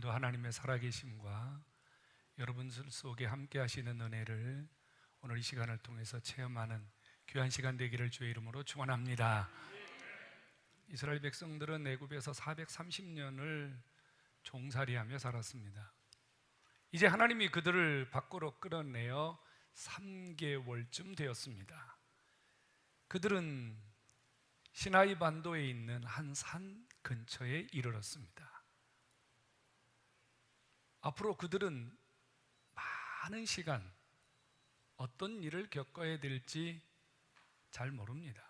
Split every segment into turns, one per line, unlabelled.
오늘도 하나님의 살아계심과 여러분들 속에 함께 하시는 은혜를 오늘 이 시간을 통해서 체험하는 귀한 시간 되기를 주의 이름으로 축원합니다. 이스라엘 백성들은 애굽에서 430년을 종살이하며 살았습니다. 이제 하나님이 그들을 밖으로 끌어내어 3개월쯤 되었습니다. 그들은 시나이 반도에 있는 한 산 근처에 이르렀습니다. 앞으로 그들은 많은 시간 어떤 일을 겪어야 될지 잘 모릅니다.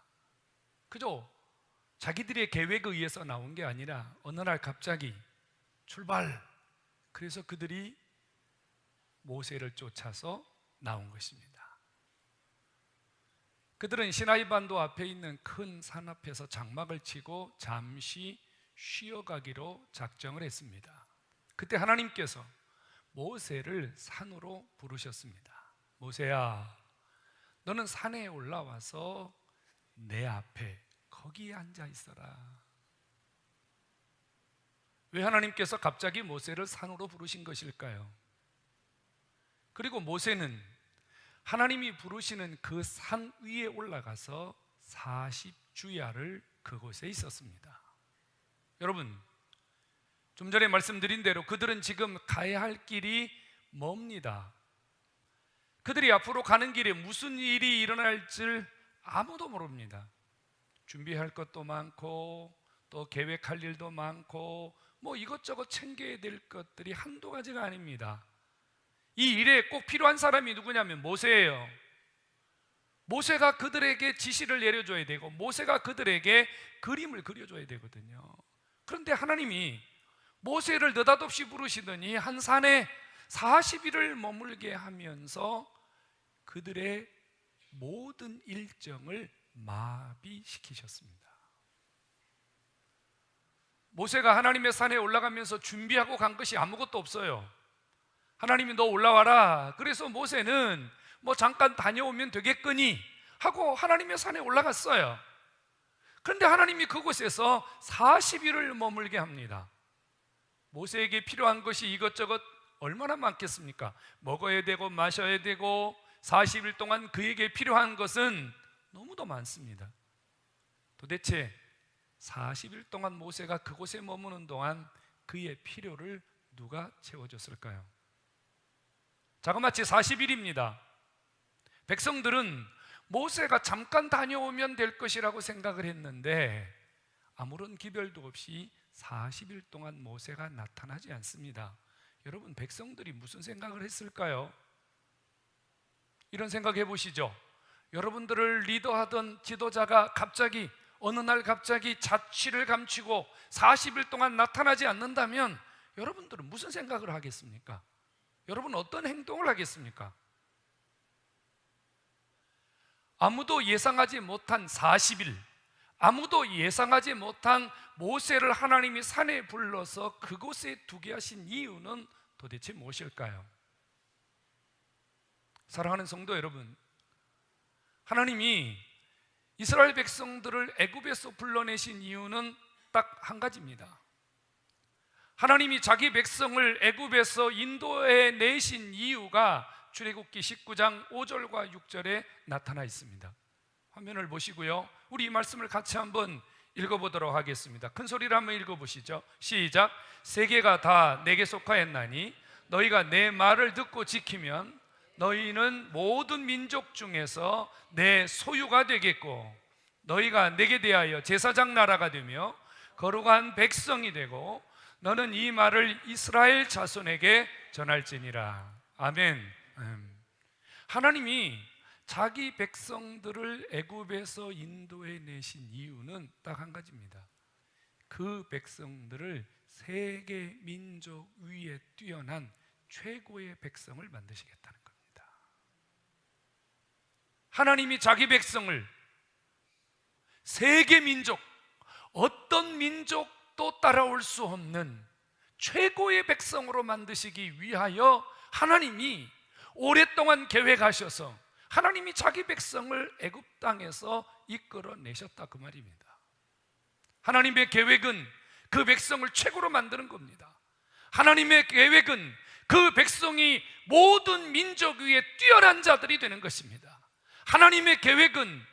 그저 자기들의 계획에 의해서 나온 게 아니라 어느 날 갑자기 출발! 그래서 그들이 모세를 쫓아서 나온 것입니다. 그들은 시나이 반도 앞에 있는 큰 산 앞에서 장막을 치고 잠시 쉬어가기로 작정을 했습니다. 그때 하나님께서 모세를 산으로 부르셨습니다. 모세야, 너는 산에 올라와서 내 앞에 거기에 앉아 있어라. 왜 하나님께서 갑자기 모세를 산으로 부르신 것일까요? 그리고 모세는 하나님이 부르시는 그 산 위에 올라가서 40주야를 그곳에 있었습니다. 여러분, 좀 전에 말씀드린 대로 그들은 지금 가야 할 길이 멉니다. 그들이 앞으로 가는 길에 무슨 일이 일어날지 아무도 모릅니다. 준비할 것도 많고 또 계획할 일도 많고 이것저것 챙겨야 될 것들이 한두 가지가 아닙니다. 이 일에 꼭 필요한 사람이 누구냐면 모세예요. 모세가 그들에게 지시를 내려줘야 되고 모세가 그들에게 그림을 그려줘야 되거든요. 그런데 하나님이 모세를 느닷없이 부르시더니 한 산에 40일을 머물게 하면서 그들의 모든 일정을 마비시키셨습니다. 모세가 하나님의 산에 올라가면서 준비하고 간 것이 아무것도 없어요. 하나님이 너 올라와라. 그래서 모세는 잠깐 다녀오면 되겠거니 하고 하나님의 산에 올라갔어요. 그런데 하나님이 그곳에서 40일을 머물게 합니다. 모세에게 필요한 것이 이것저것 얼마나 많겠습니까? 먹어야 되고 마셔야 되고 40일 동안 그에게 필요한 것은 너무도 많습니다. 도대체 40일 동안 모세가 그곳에 머무는 동안 그의 필요를 누가 채워줬을까요? 자그마치 40일입니다. 백성들은 모세가 잠깐 다녀오면 될 것이라고 생각을 했는데 아무런 기별도 없이 40일 동안 모세가 나타나지 않습니다. 여러분, 백성들이 무슨 생각을 했을까요? 이런 생각해 보시죠. 여러분들을 리더하던 지도자가 어느 날 갑자기 자취를 감추고 40일 동안 나타나지 않는다면 여러분들은 무슨 생각을 하겠습니까? 여러분 어떤 행동을 하겠습니까? 아무도 예상하지 못한 40일, 아무도 예상하지 못한 모세를 하나님이 산에 불러서 그곳에 두게 하신 이유는 도대체 무엇일까요? 사랑하는 성도 여러분, 하나님이 이스라엘 백성들을 애굽에서 불러내신 이유는 딱 한 가지입니다. 하나님이 자기 백성을 애굽에서 인도해 내신 이유가 출애굽기 19장 5절과 6절에 나타나 있습니다. 화면을 보시고요, 우리 이 말씀을 같이 한번 읽어보도록 하겠습니다. 큰 소리로 한번 읽어보시죠. 시작. 세계가 다 내게 속하였나니 너희가 내 말을 듣고 지키면 너희는 모든 민족 중에서 내 소유가 되겠고 너희가 내게 대하여 제사장 나라가 되며 거룩한 백성이 되고 너는 이 말을 이스라엘 자손에게 전할지니라. 아멘. 하나님이 자기 백성들을 애굽에서 인도해 내신 이유는 딱 한 가지입니다. 그 백성들을 세계 민족 위에 뛰어난 최고의 백성을 만드시겠다는 겁니다. 하나님이 자기 백성을 세계 민족, 어떤 민족도 따라올 수 없는 최고의 백성으로 만드시기 위하여 하나님이 오랫동안 계획하셔서 하나님이 자기 백성을 애굽 땅에서 이끌어내셨다, 그 말입니다. 하나님의 계획은 그 백성을 최고로 만드는 겁니다. 하나님의 계획은 그 백성이 모든 민족 위에 뛰어난 자들이 되는 것입니다. 하나님의 계획은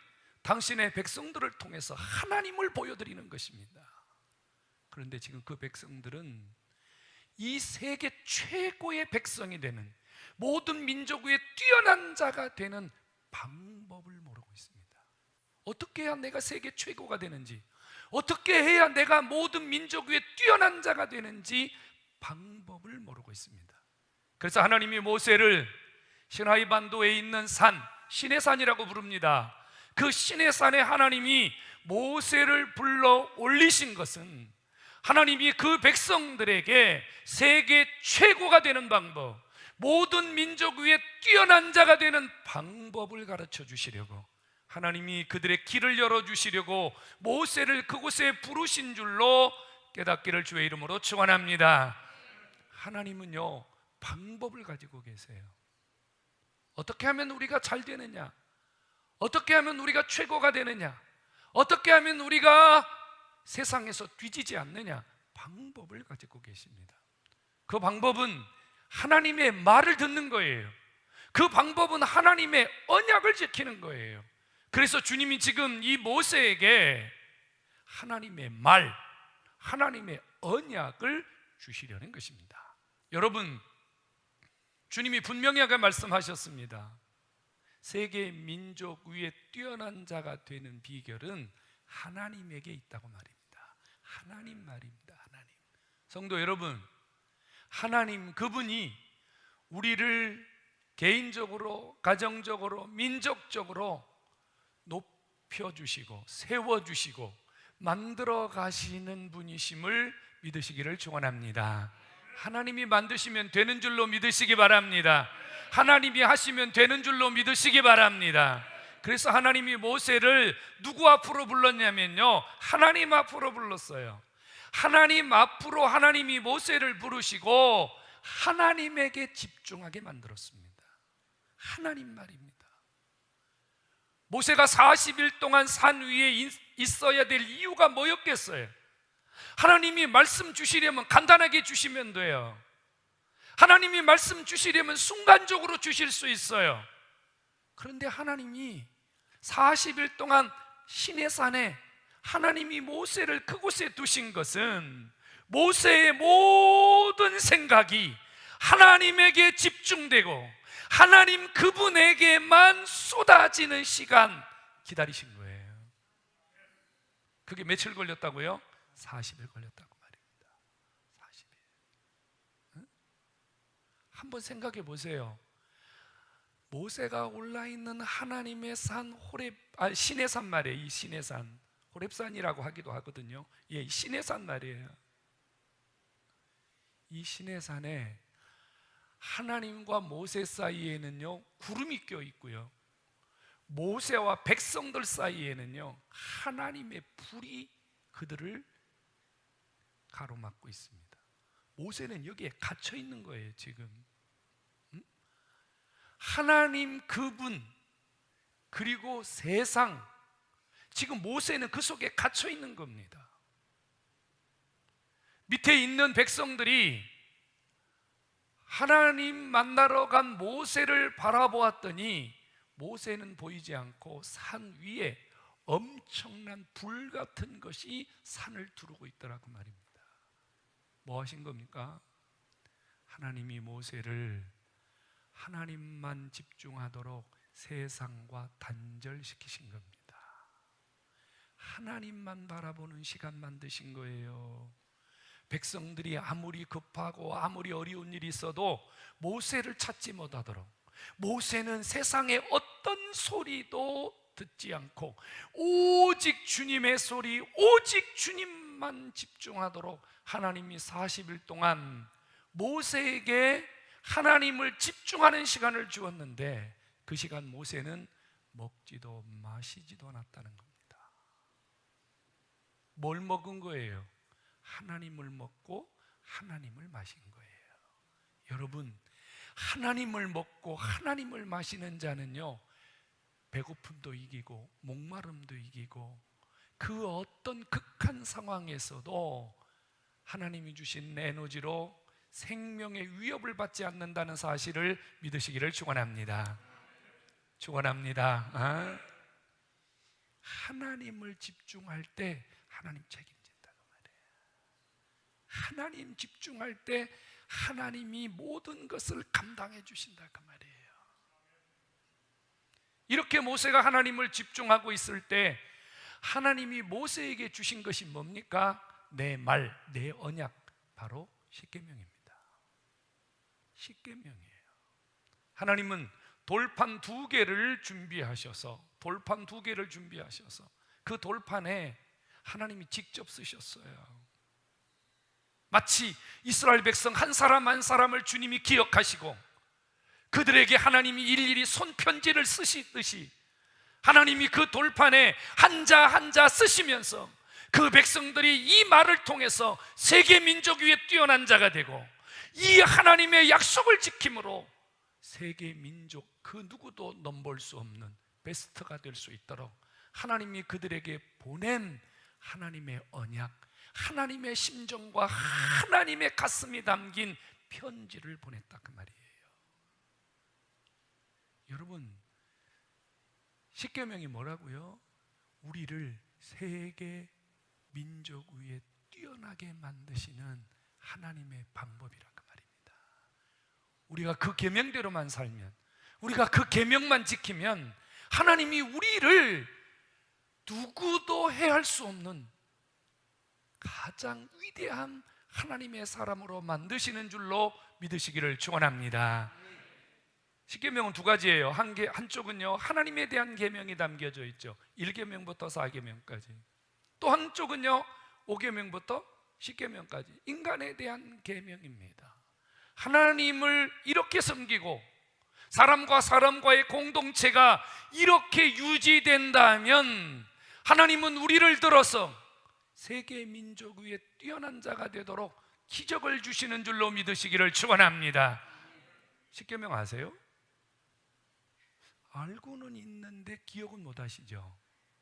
당신의 백성들을 통해서 하나님을 보여드리는 것입니다. 그런데 지금 그 백성들은 이 세계 최고의 백성이 되는, 모든 민족 위에 뛰어난 자가 되는 방법을 모르고 있습니다. 어떻게 해야 내가 세계 최고가 되는지, 어떻게 해야 내가 모든 민족 위에 뛰어난 자가 되는지 방법을 모르고 있습니다. 그래서 하나님이 모세를 시나이 반도에 있는 산, 시내산이라고 부릅니다. 그 시내산에 하나님이 모세를 불러 올리신 것은 하나님이 그 백성들에게 세계 최고가 되는 방법, 모든 민족 위에 뛰어난 자가 되는 방법을 가르쳐 주시려고, 하나님이 그들의 길을 열어주시려고 모세를 그곳에 부르신 줄로 깨닫기를 주의 이름으로 축원합니다. 하나님은요, 방법을 가지고 계세요. 어떻게 하면 우리가 잘 되느냐, 어떻게 하면 우리가 최고가 되느냐, 어떻게 하면 우리가 세상에서 뒤지지 않느냐, 방법을 가지고 계십니다. 그 방법은 하나님의 말을 듣는 거예요. 그 방법은 하나님의 언약을 지키는 거예요. 그래서 주님이 지금 이 모세에게 하나님의 말, 하나님의 언약을 주시려는 것입니다. 여러분, 주님이 분명하게 말씀하셨습니다. 세계 민족 위에 뛰어난 자가 되는 비결은 하나님에게 있다고 말입니다. 하나님 말입니다. 하나님. 성도 여러분, 하나님 그분이 우리를 개인적으로, 가정적으로, 민족적으로 높여주시고 세워주시고 만들어 가시는 분이심을 믿으시기를 축원합니다. 하나님이 만드시면 되는 줄로 믿으시기 바랍니다. 하나님이 하시면 되는 줄로 믿으시기 바랍니다. 그래서 하나님이 모세를 누구 앞으로 불렀냐면요, 하나님 앞으로 불렀어요. 하나님 앞으로 하나님이 모세를 부르시고 하나님에게 집중하게 만들었습니다. 하나님 말입니다. 모세가 40일 동안 산 위에 있어야 될 이유가 뭐였겠어요? 하나님이 말씀 주시려면 간단하게 주시면 돼요. 하나님이 말씀 주시려면 순간적으로 주실 수 있어요. 그런데 하나님이 40일 동안 시내산에 하나님이 모세를 그곳에 두신 것은 모세의 모든 생각이 하나님에게 집중되고 하나님 그분에게만 쏟아지는 시간 기다리신 거예요. 그게 며칠 걸렸다고요? 40일 걸렸다고 말입니다. 40일. 한번 생각해 보세요. 모세가 올라있는 하나님의 산 시내산 말이에요. 이 시내산, 호렙산이라고 하기도 하거든요. 예, 이 시내산 말이에요. 이 시내산에 하나님과 모세 사이에는요 구름이 껴 있고요, 모세와 백성들 사이에는요 하나님의 불이 그들을 가로막고 있습니다. 모세는 여기에 갇혀 있는 거예요. 지금 하나님 그분 그리고 세상, 지금 모세는 그 속에 갇혀 있는 겁니다. 밑에 있는 백성들이 하나님 만나러 간 모세를 바라보았더니 모세는 보이지 않고 산 위에 엄청난 불 같은 것이 산을 두르고 있더라고 말입니다. 뭐 하신 겁니까? 하나님이 모세를 하나님만 집중하도록 세상과 단절시키신 겁니다. 하나님만 바라보는 시간 만드신 거예요. 백성들이 아무리 급하고 아무리 어려운 일이 있어도 모세를 찾지 못하도록, 모세는 세상의 어떤 소리도 듣지 않고 오직 주님의 소리, 오직 주님만 집중하도록 하나님이 40일 동안 모세에게 하나님을 집중하는 시간을 주었는데 그 시간 모세는 먹지도 마시지도 않았다는 겁니다. 뭘 먹은 거예요? 하나님을 먹고 하나님을 마신 거예요. 여러분, 하나님을 먹고 하나님을 마시는 자는요 배고픔도 이기고 목마름도 이기고 그 어떤 극한 상황에서도 하나님이 주신 에너지로 생명의 위협을 받지 않는다는 사실을 믿으시기를 축원합니다. 축원합니다. 하나님을 집중할 때 하나님 책임진다 그 말이에요. 하나님 집중할 때 하나님이 모든 것을 감당해 주신다 그 말이에요. 이렇게 모세가 하나님을 집중하고 있을 때 하나님이 모세에게 주신 것이 뭡니까? 내 말, 내 언약, 바로 십계명입니다. 십계명이에요. 하나님은 돌판 2개를 준비하셔서 그 돌판에 하나님이 직접 쓰셨어요. 마치 이스라엘 백성 한 사람 한 사람을 주님이 기억하시고 그들에게 하나님이 일일이 손편지를 쓰시듯이 하나님이 그 돌판에 한자 한자 쓰시면서 그 백성들이 이 말을 통해서 세계 민족 위에 뛰어난 자가 되고 이 하나님의 약속을 지킴으로 세계 민족 그 누구도 넘볼 수 없는 베스트가 될 수 있도록 하나님이 그들에게 보낸 하나님의 언약, 하나님의 심정과 하나님의 가슴이 담긴 편지를 보냈다 그 말이에요. 여러분, 십계명이 뭐라고요? 우리를 세계 민족 위에 뛰어나게 만드시는 하나님의 방법이란 그 말입니다. 우리가 그 계명대로만 살면, 우리가 그 계명만 지키면 하나님이 우리를 누구도 해할 수 없는 가장 위대한 하나님의 사람으로 만드시는 줄로 믿으시기를 축원합니다. 십계명은 2가지예요. 한쪽은요 하나님에 대한 계명이 담겨져 있죠. 1계명부터 4계명까지. 또 한쪽은요 5계명부터 10계명까지 인간에 대한 계명입니다. 하나님을 이렇게 섬기고 사람과 사람과의 공동체가 이렇게 유지된다면 하나님은 우리를 들어서 세계 민족 위에 뛰어난 자가 되도록 기적을 주시는 줄로 믿으시기를 축원합니다. 십계명 아세요? 알고는 있는데 기억은 못 하시죠?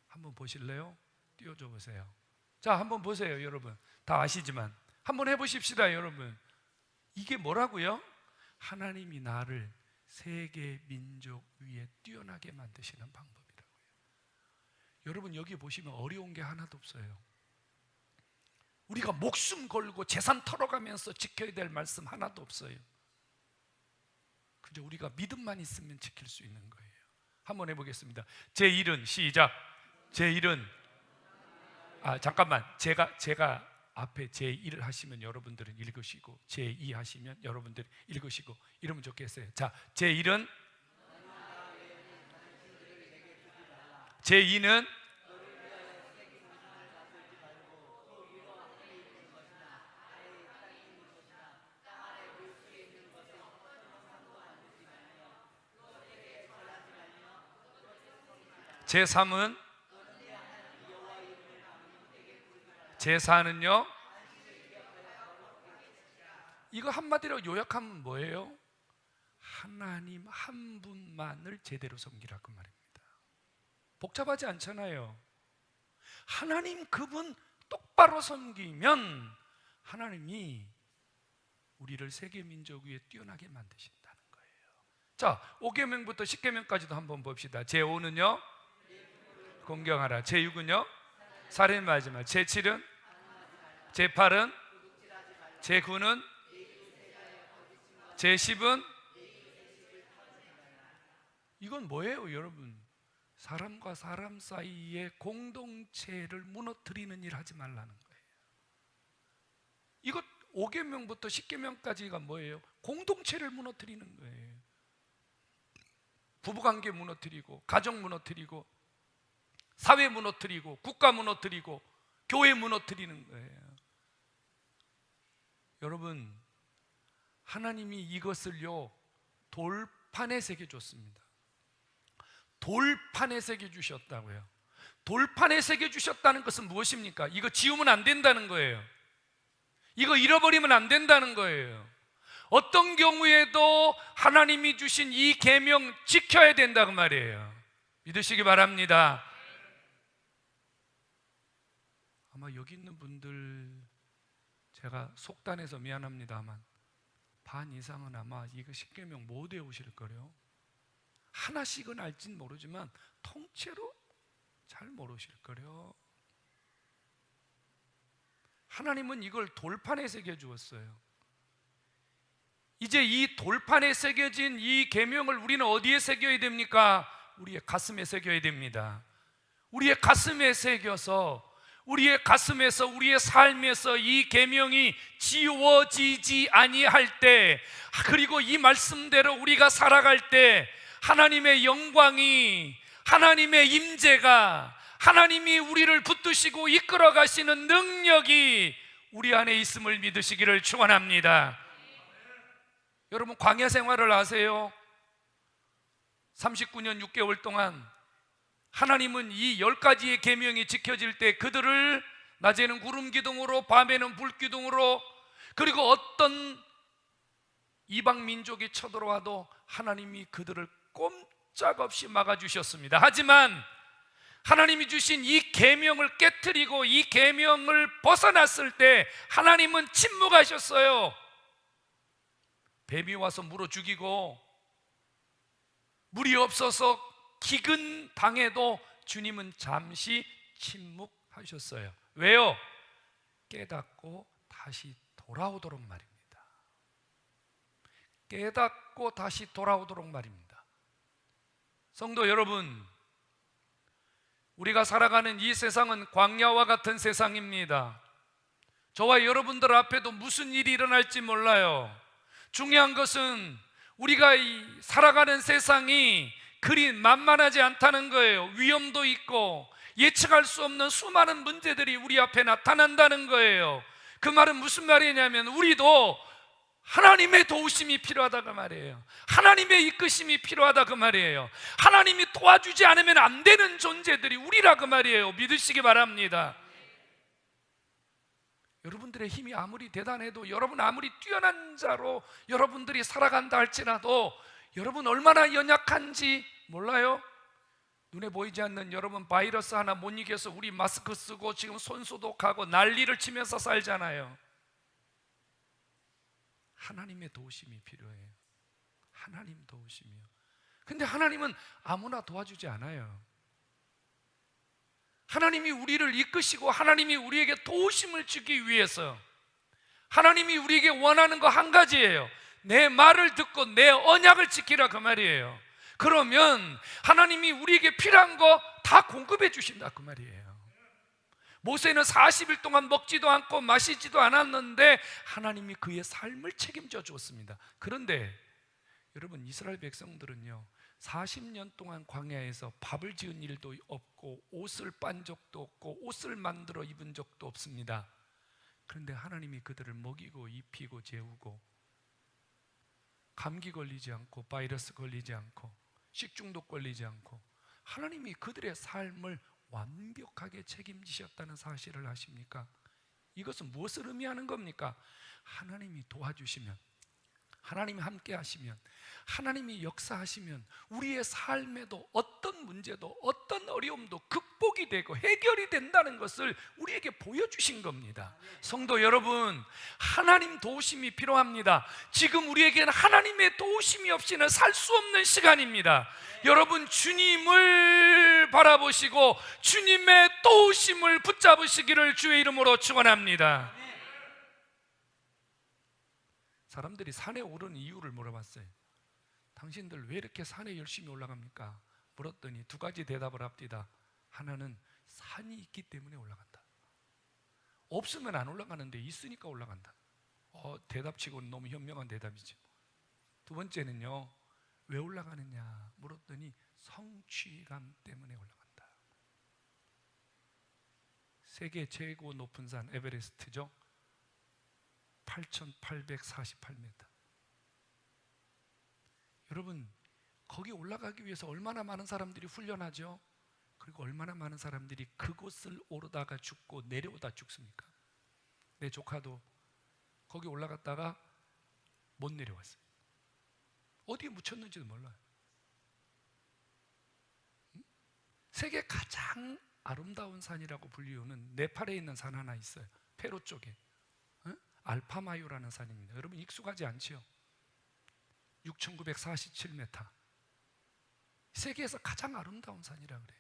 한번 보실래요? 띄워줘 보세요. 자, 한번 보세요 여러분. 다 아시지만 한번 해보십시다 여러분. 이게 뭐라고요? 하나님이 나를 세계 민족 위에 뛰어나게 만드시는 방법이라고요. 여러분 여기 보시면 어려운 게 하나도 없어요. 우리가 목숨 걸고 재산 털어가면서 지켜야 될 말씀 하나도 없어요. 그저 우리가 믿음만 있으면 지킬 수 있는 거예요. 한번 해보겠습니다. 제 1은 시작. 제 1은 잠깐만 제가 앞에 제 1을 하시면 여러분들은 읽으시고 제 2 하시면 여러분들이 읽으시고 이러면 좋겠어요. 자, 제 1은 제 2는 제 3은 제 4는요 이거 한마디로 요약하면 뭐예요? 하나님 한 분만을 제대로 섬기라 그 말입니다. 복잡하지 않잖아요. 하나님 그분 똑바로 섬기면 하나님이 우리를 세계 민족 위에 뛰어나게 만드신다는 거예요. 자, 5계명부터 10계명까지도 한번 봅시다. 제 5는요 공경하라. 제 6은요 살인하지 마. 제 7은 제 8은 제 9는 제 10은 이건 뭐예요 여러분? 사람과 사람 사이의 공동체를 무너뜨리는 일 하지 말라는 거예요. 이것 5계명부터 10계명까지가 뭐예요? 공동체를 무너뜨리는 거예요. 부부관계 무너뜨리고 가정 무너뜨리고 사회 무너뜨리고 국가 무너뜨리고 교회 무너뜨리는 거예요. 여러분 하나님이 이것을요 돌판에 새겨줬습니다. 돌판에 새겨주셨다고요. 돌판에 새겨주셨다는 것은 무엇입니까? 이거 지우면 안 된다는 거예요. 이거 잃어버리면 안 된다는 거예요. 어떤 경우에도 하나님이 주신 이 계명 지켜야 된다고 말이에요. 믿으시기 바랍니다. 아마 여기 있는 분들 제가 속단해서 미안합니다만 반 이상은 아마 이거 10계명 못 외우실 거래요. 하나씩은 알진 모르지만 통째로 잘 모르실 거래요. 하나님은 이걸 돌판에 새겨 주었어요. 이제 이 돌판에 새겨진 이 계명을 우리는 어디에 새겨야 됩니까? 우리의 가슴에 새겨야 됩니다. 우리의 가슴에 새겨서 우리의 가슴에서 우리의 삶에서 이 계명이 지워지지 아니할 때, 그리고 이 말씀대로 우리가 살아갈 때 하나님의 영광이, 하나님의 임재가, 하나님이 우리를 붙드시고 이끌어 가시는 능력이 우리 안에 있음을 믿으시기를 축원합니다. 여러분, 광야 생활을 아세요? 39년 6개월 동안 하나님은 이 10가지의 계명이 지켜질 때 그들을 낮에는 구름 기둥으로, 밤에는 불 기둥으로, 그리고 어떤 이방 민족이 쳐들어와도 하나님이 그들을 꼼짝없이 막아주셨습니다. 하지만 하나님이 주신 이 계명을 깨트리고 이 계명을 벗어났을 때 하나님은 침묵하셨어요. 뱀이 와서 물어 죽이고 물이 없어서 기근 당해도 주님은 잠시 침묵하셨어요. 왜요? 깨닫고 다시 돌아오도록 말입니다. 깨닫고 다시 돌아오도록 말입니다. 성도 여러분, 우리가 살아가는 이 세상은 광야와 같은 세상입니다. 저와 여러분들 앞에도 무슨 일이 일어날지 몰라요. 중요한 것은 우리가 살아가는 세상이 그리 만만하지 않다는 거예요. 위험도 있고 예측할 수 없는 수많은 문제들이 우리 앞에 나타난다는 거예요. 그 말은 무슨 말이냐면 우리도 하나님의 도우심이 필요하다 그 말이에요. 하나님의 이끄심이 필요하다 그 말이에요. 하나님이 도와주지 않으면 안 되는 존재들이 우리라 그 말이에요. 믿으시기 바랍니다. 여러분들의 힘이 아무리 대단해도, 여러분 아무리 뛰어난 자로 여러분들이 살아간다 할지라도 여러분 얼마나 연약한지 몰라요? 눈에 보이지 않는 여러분 바이러스 하나 못 이겨서 우리 마스크 쓰고 지금 손 소독하고 난리를 치면서 살잖아요. 하나님의 도우심이 필요해요. 하나님 도우심이요. 근데 하나님은 아무나 도와주지 않아요. 하나님이 우리를 이끄시고 하나님이 우리에게 도우심을 주기 위해서 하나님이 우리에게 원하는 거 한 가지예요. 내 말을 듣고 내 언약을 지키라 그 말이에요. 그러면 하나님이 우리에게 필요한 거 다 공급해 주신다 그 말이에요. 모세는 40일 동안 먹지도 않고 마시지도 않았는데 하나님이 그의 삶을 책임져 주었습니다. 그런데 여러분, 이스라엘 백성들은요 40년 동안 광야에서 밥을 지은 일도 없고 옷을 빤 적도 없고 옷을 만들어 입은 적도 없습니다. 그런데 하나님이 그들을 먹이고 입히고 재우고 감기 걸리지 않고 바이러스 걸리지 않고 식중독 걸리지 않고 하나님이 그들의 삶을 완벽하게 책임지셨다는 사실을 아십니까? 이것은 무엇을 의미하는 겁니까? 하나님이 도와주시면, 하나님이 함께 하시면, 하나님이 역사하시면 우리의 삶에도 어떤 문제도 어떤 어려움도 극복이 되고 해결이 된다는 것을 우리에게 보여주신 겁니다. 성도 여러분, 하나님 도우심이 필요합니다. 지금 우리에게는 하나님의 도우심이 없이는 살 수 없는 시간입니다. 여러분, 주님을 바라보시고 주님의 도우심을 붙잡으시기를 주의 이름으로 축원합니다. 사람들이 산에 오르는 이유를 물어봤어요. 당신들 왜 이렇게 산에 열심히 올라갑니까? 물었더니 두 가지 대답을 합니다. 하나는 산이 있기 때문에 올라간다. 없으면 안 올라가는데 있으니까 올라간다. 대답치고는 너무 현명한 대답이죠. 두 번째는요, 왜 올라가느냐 물었더니 성취감 때문에 올라간다. 세계 최고 높은 산 에베레스트죠. 8,848m. 여러분, 거기 올라가기 위해서 얼마나 많은 사람들이 훈련하죠? 그리고 얼마나 많은 사람들이 그곳을 오르다가 죽고 내려오다 죽습니까? 내 조카도 거기 올라갔다가 못 내려왔어요. 어디에 묻혔는지도 몰라요. 세계 가장 아름다운 산이라고 불리우는 네팔에 있는 산 하나 있어요. 페루 쪽에 알파마유라는 산입니다. 여러분 익숙하지 않죠? 6,947m. 세계에서 가장 아름다운 산이라 그래요.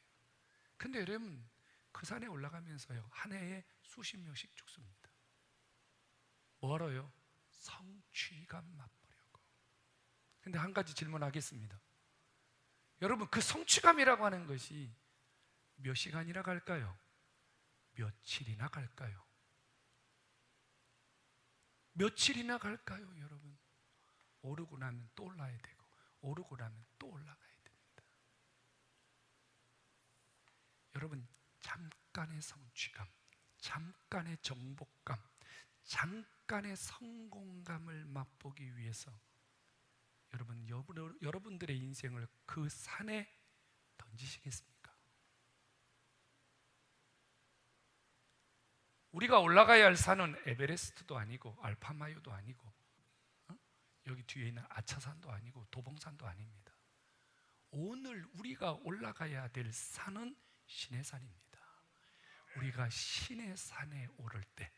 근데 여러분, 그 산에 올라가면서요, 한 해에 수십 명씩 죽습니다. 뭐하러요? 성취감 맛보려고. 근데 한 가지 질문하겠습니다. 여러분, 그 성취감이라고 하는 것이 몇 시간이나 갈까요? 며칠이나 갈까요? 며칠이나 갈까요, 여러분? 오르고 나면 또 올라야 되고, 오르고 나면 또 올라가야 됩니다. 여러분, 잠깐의 성취감, 잠깐의 정복감, 잠깐의 성공감을 맛보기 위해서 여러분들의 인생을 그 산에 던지시겠습니까? 우리가 올라가야 할 산은 에베레스트도 아니고 알파마요도 아니고 여기 뒤에 있는 아차산도 아니고 도봉산도 아닙니다. 오늘 우리가 올라가야 될 산은 시내산입니다. 우리가 시내산에 오를 때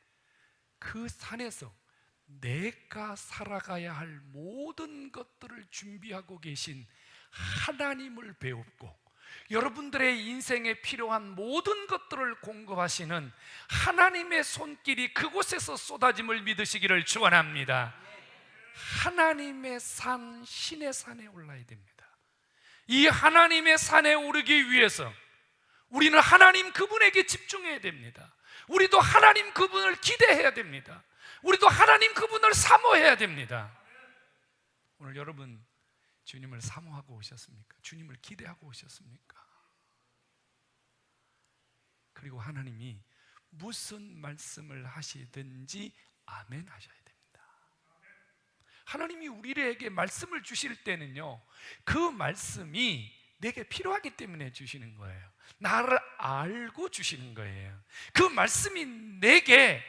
그 산에서 내가 살아가야 할 모든 것들을 준비하고 계신 하나님을 배우고 여러분들의 인생에 필요한 모든 것들을 공급하시는 하나님의 손길이 그곳에서 쏟아짐을 믿으시기를 축원합니다. 하나님의 산, 신의 산에 올라야 됩니다. 이 하나님의 산에 오르기 위해서 우리는 하나님 그분에게 집중해야 됩니다. 우리도 하나님 그분을 기대해야 됩니다. 우리도 하나님 그분을 사모해야 됩니다. 오늘 여러분, 주님을 사모하고 오셨습니까? 주님을 기대하고 오셨습니까? 그리고 하나님이 무슨 말씀을 하시든지 아멘 하셔야 됩니다. 하나님이 우리에게 말씀을 주실 때는요, 그 말씀이 내게 필요하기 때문에 주시는 거예요. 나를 알고 주시는 거예요. 그 말씀이 내게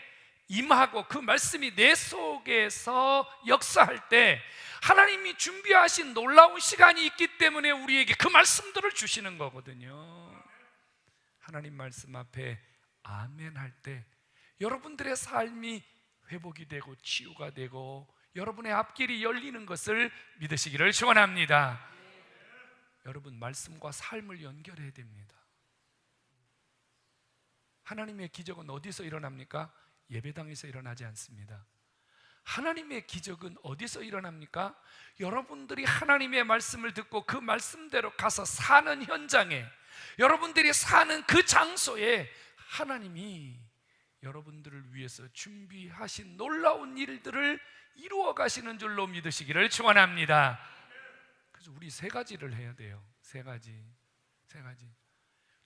임하고 그 말씀이 내 속에서 역사할 때 하나님이 준비하신 놀라운 시간이 있기 때문에 우리에게 그 말씀들을 주시는 거거든요. 하나님 말씀 앞에 아멘 할 때 여러분들의 삶이 회복이 되고 치유가 되고 여러분의 앞길이 열리는 것을 믿으시기를 축원합니다. 여러분, 말씀과 삶을 연결해야 됩니다. 하나님의 기적은 어디서 일어납니까? 예배당에서 일어나지 않습니다. 하나님의 기적은 어디서 일어납니까? 여러분들이 하나님의 말씀을 듣고 그 말씀대로 가서 사는 현장에, 여러분들이 사는 그 장소에 하나님이 여러분들을 위해서 준비하신 놀라운 일들을 이루어 가시는 줄로 믿으시기를 축원합니다. 그래서 우리 세 가지를 해야 돼요. 세 가지.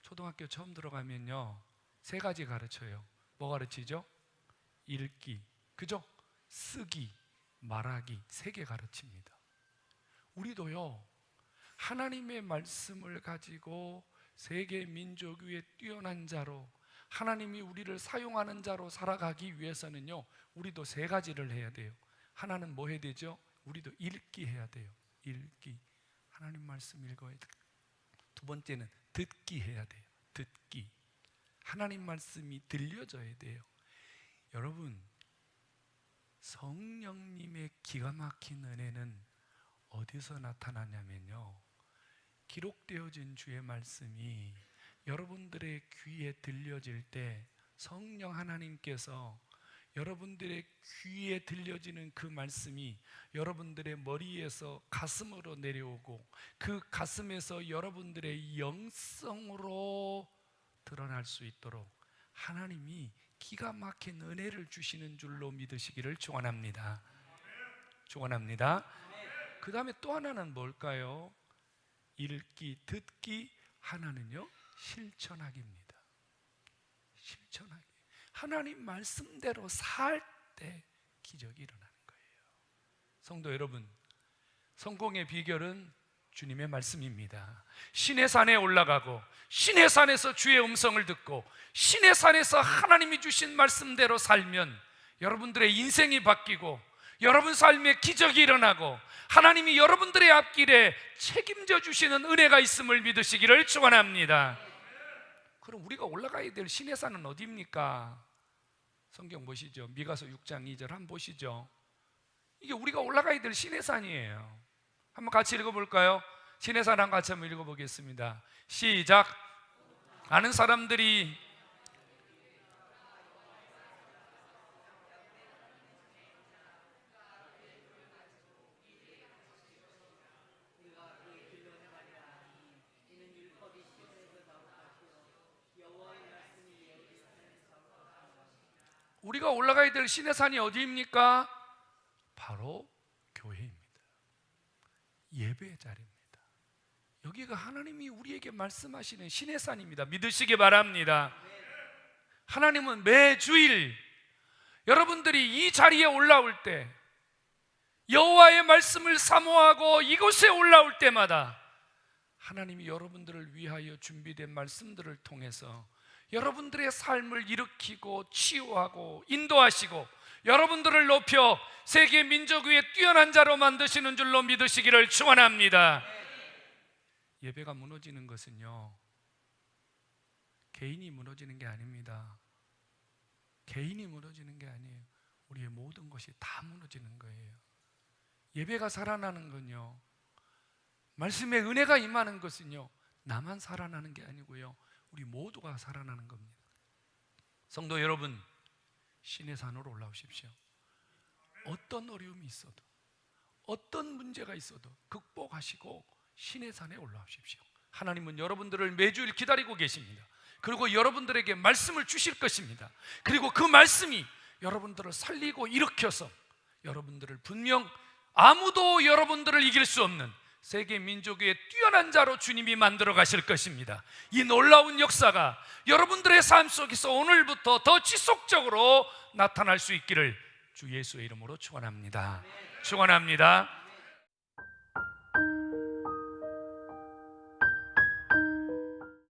초등학교 처음 들어가면요, 세 가지 가르쳐요. 뭐 가르치죠? 읽기, 그죠? 쓰기, 말하기, 세 개 가르칩니다. 우리도요, 하나님의 말씀을 가지고 세계 민족 위에 뛰어난 자로, 하나님이 우리를 사용하는 자로 살아가기 위해서는요, 우리도 세 가지를 해야 돼요. 하나는 뭐 해야 되죠? 우리도 읽기 해야 돼요. 읽기, 하나님 말씀 읽어야 돼요. 두 번째는 듣기 해야 돼요. 듣기, 하나님 말씀이 들려져야 돼요. 여러분, 성령님의 기가 막힌 은혜는 어디서 나타나냐면요, 기록되어진 주의 말씀이 여러분들의 귀에 들려질 때 성령 하나님께서 여러분들의 귀에 들려지는 그 말씀이 여러분들의 머리에서 가슴으로 내려오고 그 가슴에서 여러분들의 영성으로 드러날 수 있도록 하나님이 기가 막힌 은혜를 주시는 줄로 믿으시기를 축원합니다. 축원합니다. 그 다음에 또 하나는 뭘까요? 읽기, 듣기, 하나는요 실천하기입니다. 실천하기. 하나님 말씀대로 살 때 기적이 일어나는 거예요. 성도 여러분, 성공의 비결은 주님의 말씀입니다. 신의 산에 올라가고 신의 산에서 주의 음성을 듣고 신의 산에서 하나님이 주신 말씀대로 살면 여러분들의 인생이 바뀌고 여러분 삶에 기적이 일어나고 하나님이 여러분들의 앞길에 책임져 주시는 은혜가 있음을 믿으시기를 축원합니다. 그럼 우리가 올라가야 될 신의 산은 어디입니까? 성경 보시죠. 미가서 6장 2절 한번 보시죠. 이게 우리가 올라가야 될 신의 산이에요. 한번 같이 읽어볼까요? 신의 사랑 같이 한번 읽어보겠습니다. 시작. 아는 사람들이 우리가 올라가야 될 신의 산이 어디입니까? 바로 교회입니다. 예배의 자리입니다. 여기가 하나님이 우리에게 말씀하시는 신의 산입니다. 믿으시기 바랍니다. 하나님은 매주일 여러분들이 이 자리에 올라올 때, 여호와의 말씀을 사모하고 이곳에 올라올 때마다 하나님이 여러분들을 위하여 준비된 말씀들을 통해서 여러분들의 삶을 일으키고 치유하고 인도하시고 여러분들을 높여 세계 민족 위에 뛰어난 자로 만드시는 줄로 믿으시기를 축원합니다. 예배가 무너지는 것은요, 개인이 무너지는 게 아닙니다. 개인이 무너지는 게 아니에요. 우리의 모든 것이 다 무너지는 거예요. 예배가 살아나는 건요, 말씀의 은혜가 임하는 것은요, 나만 살아나는 게 아니고요, 우리 모두가 살아나는 겁니다. 성도 여러분, 신의 산으로 올라오십시오. 어떤 어려움이 있어도, 어떤 문제가 있어도 극복하시고 신의 산에 올라오십시오. 하나님은 여러분들을 매주일 기다리고 계십니다. 그리고 여러분들에게 말씀을 주실 것입니다. 그리고 그 말씀이 여러분들을 살리고 일으켜서 여러분들을 분명 아무도 여러분들을 이길 수 없는 세계 민족의 뛰어난 자로 주님이 만들어 가실 것입니다. 이 놀라운 역사가 여러분들의 삶 속에서 오늘부터 더 지속적으로 나타날 수 있기를 주 예수의 이름으로 축원합니다. 축원합니다.